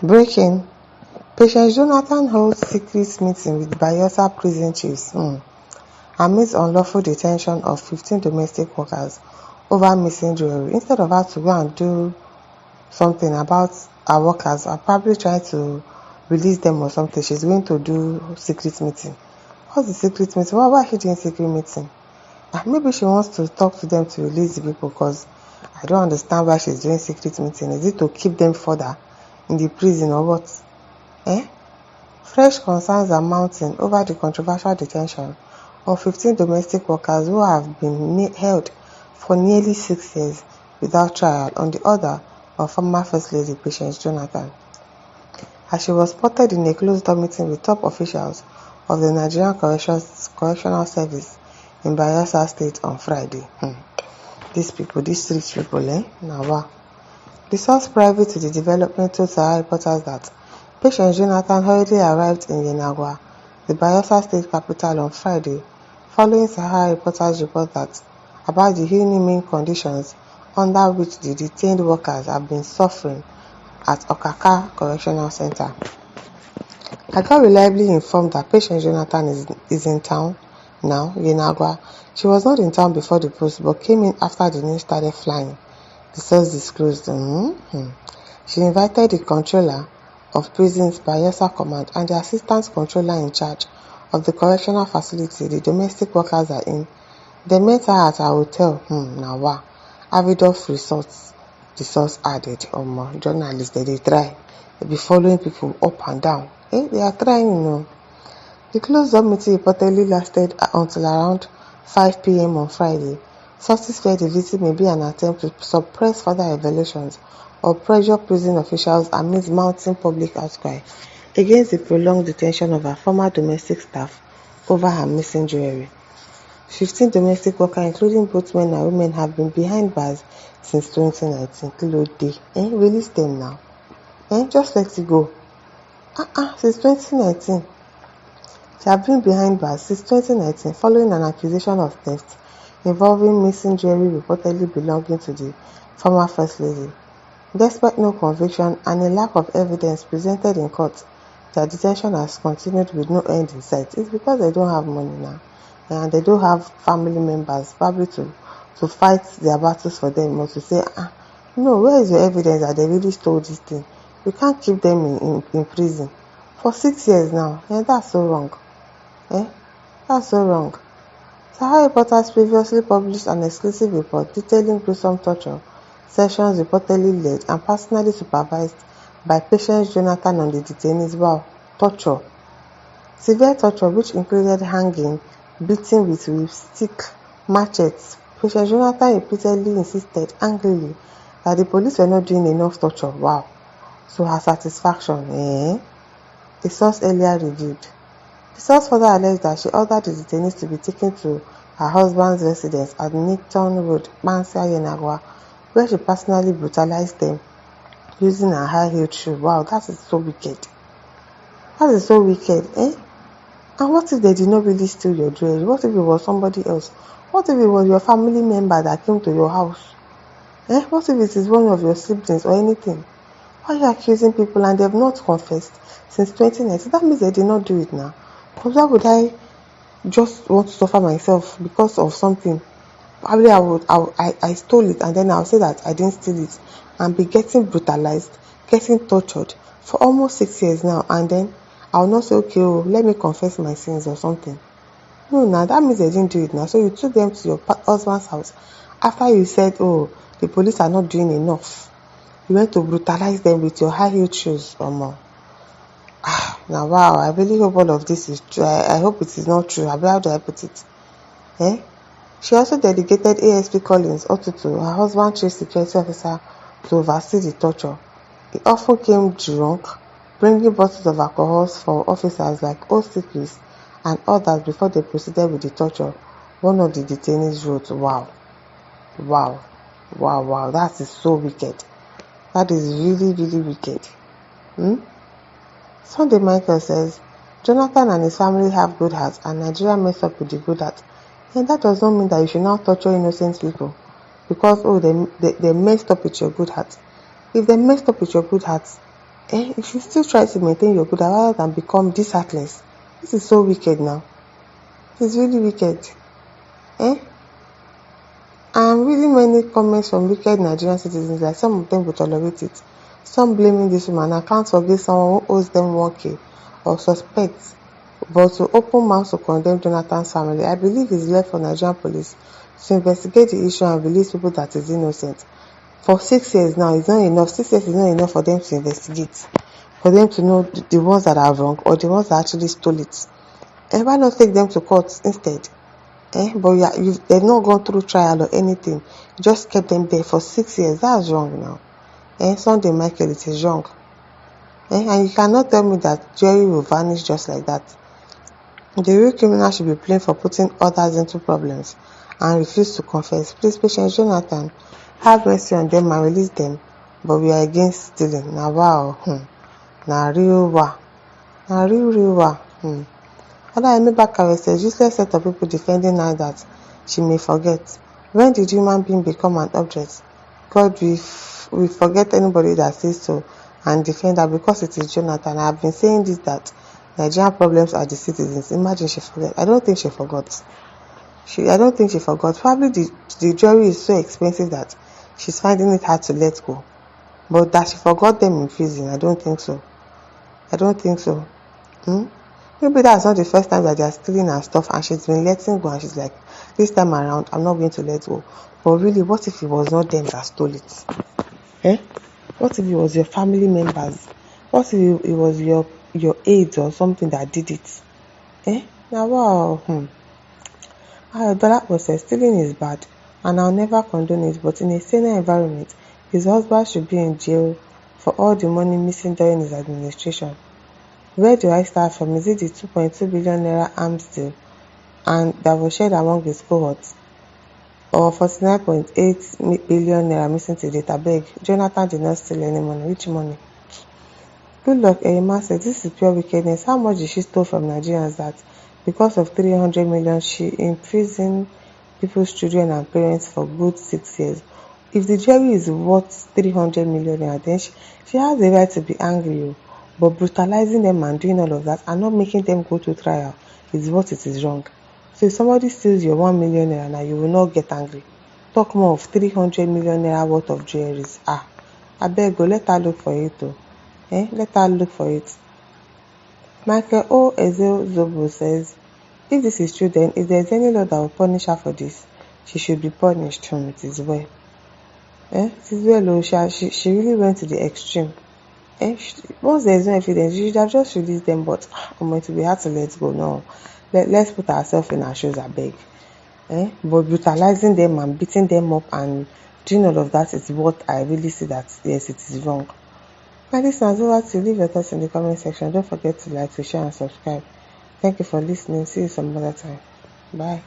Breaking: Patient Jonathan holds secret meeting with Bayelsa prison chiefs amidst unlawful detention of 15 domestic workers over missing jewelry. Instead of her to go and do something about her workers, are probably trying to release them or something, she's going to do secret meeting. What's the secret meeting? Why is she doing secret meeting? Maybe she wants to talk to them to release the people, because I don't understand why she's doing secret meeting. Is it to keep them further in the prison or what? Fresh concerns are mounting over the controversial detention of 15 domestic workers who have been held for nearly 6 years without trial on the order of former First Lady Patience Jonathan, as she was spotted in a closed-door meeting with top officials of the Nigerian Correctional Service in Bayelsa State on Friday. These street people, now wow. The source private to the development told Sahara reporters that Patience Jonathan hurriedly arrived in Yenagwa, the Bayelsa State capital, on Friday, following Sahara reporters' report about the inhumane conditions under which the detained workers have been suffering at Okaka Correctional Center. I got reliably informed that Patience Jonathan is in town now, Yenagwa. She was not in town before the post, but came in after the news started flying, the source disclosed. She invited the controller of prisons, Bayelsa Command, and the assistant controller in charge of the correctional facility the domestic workers are in. They met her at her hotel, Avidoff Resorts, the source added. Journalists, they try. They be following people up and down. They are trying, The closed-up meeting reportedly lasted until around 5 p.m. on Friday. Sources fear the visit may be an attempt to suppress further revelations or pressure prison officials amidst mounting public outcry against the prolonged detention of her former domestic staff over her missing jewelry. 15 domestic workers, including both men and women, have been behind bars since 2019. Kilode, release them now. Just let it go. Since 2019. She has been behind bars since 2019 following an accusation of theft involving missing jewelry reportedly belonging to the former First Lady. Despite no conviction and a lack of evidence presented in court, their detention has continued with no end in sight. It's because they don't have money now, and they don't have family members probably to fight their battles for them, or to say, where is your evidence that they really stole this thing? You can't keep them in prison for 6 years now. That's so wrong. That's so wrong. Sahara reporters previously published an exclusive report detailing gruesome torture sessions reportedly led and personally supervised by Patience Jonathan on the detainees. Wow, torture. Severe torture, which included hanging, beating with whips, stick, machetes. Patience Jonathan repeatedly insisted angrily that the police were not doing enough torture. Wow. To her satisfaction, the source earlier reviewed. The source further alleged that she ordered the detainees to be taken to her husband's residence at Newton Road, Mansia, Yenagwa, where she personally brutalized them using her high-heeled shoe. Wow, that is so wicked. That is so wicked, And what if they did not really steal your jewelry? What if it was somebody else? What if it was your family member that came to your house? What if it is one of your siblings or anything? Why are you accusing people and they have not confessed since 2019? That means they did not do it now. Because why would I just want to suffer myself because of something? Probably I stole it, and then I'll say that I didn't steal it and be getting brutalized, getting tortured for almost 6 years now, and then I'll not say, okay, let me confess my sins or something. No, now that means they didn't do it now. So you took them to your husband's house after you said, the police are not doing enough. You went to brutalize them with your high-heeled shoes or more. Now, wow, I really hope all of this is true. I hope it is not true. How do I put it? She also delegated ASP Collins Otutu, her husband's chief security officer, to oversee the torture. He often came drunk, bringing bottles of alcohol for officers like OCPs and others before they proceeded with the torture. One of the detainees wrote, wow, that is so wicked. That is really, really wicked. Sunday Michael says, Jonathan and his family have good hearts and Nigeria messed up with the good heart. And that does not mean that you should now torture innocent people because they messed up with your good heart. If they messed up with your good heart, You should still try to maintain your good rather than become this heartless. This is so wicked now. It's really wicked. I'm reading many comments from wicked Nigerian citizens, like some of them will tolerate it. Some blaming this woman. I can't forgive someone who owes them 1K or suspects, but to open mouth to condemn Jonathan's family. I believe it's left for Nigerian police to investigate the issue and release people that is innocent. For 6 years now, it's not enough. 6 years is not enough for them to investigate, for them to know the ones that are wrong or the ones that actually stole it. And why not take them to court instead? But they've not gone through trial or anything. You just kept them there for 6 years. That's wrong now. Sunday Michael, it is wrong. And you cannot tell me that Jerry will vanish just like that. The real criminal should be blamed for putting others into problems and refuse to confess. Please, Patience Jonathan, have mercy on them and release them. But we are against stealing. Now wow. Na real wa. Na real wa. Other Emebaka says useless set of people defending her that she may forget. When did human being become an object? God, we forget anybody that says so and defend her because it is Jonathan. I have been saying this, that Nigerian problems are the citizens. Imagine she forget. I don't think she forgot. I don't think she forgot. Probably the jury is so expensive that she's finding it hard to let go. But that she forgot them in prison, I don't think so. I don't think so. Maybe that's not the first time that they are stealing her stuff and she's been letting go and she's like, this time around, I'm not going to let go. But really, what if it was not them that stole it? What if it was your family members? What if it was your aides or something that did it? Now, wow. That was said, stealing is bad and I'll never condone it, but in a saner environment, his husband should be in jail for all the money missing during his administration. Where do I start from? Is it the 2.2 billion naira arms deal and that was shared among his cohorts? Or 49.8 billion naira missing to date? Abeg, Jonathan did not steal any money. Which money? Good luck, Eyima said, this is pure wickedness. How much did she steal from Nigerians that because of 300 million she imprisoned people's children and parents for good 6 years? If the jury is worth 300 million naira, then she has the right to be angry. But brutalizing them and doing all of that and not making them go to trial is what it is wrong. So if somebody steals your 1 million naira now, you will not get angry. Talk more of 300 million naira worth of jewelries. Abeg go, let her look for it too. Let her look for it. Michael O. says, if this is true, then if there is any law that will punish her for this, she should be punished. It is well. It is well. She really went to the extreme. Once there is no evidence, you should have just released them, but it will be hard to let go. No, let's put ourselves in our shoes, abeg. But brutalizing them and beating them up and doing all of that is what I really see that yes, it is wrong. My listeners, over to leave your thoughts in the comment section. Don't forget to like, to share and subscribe. Thank you for listening. See you some other time. Bye.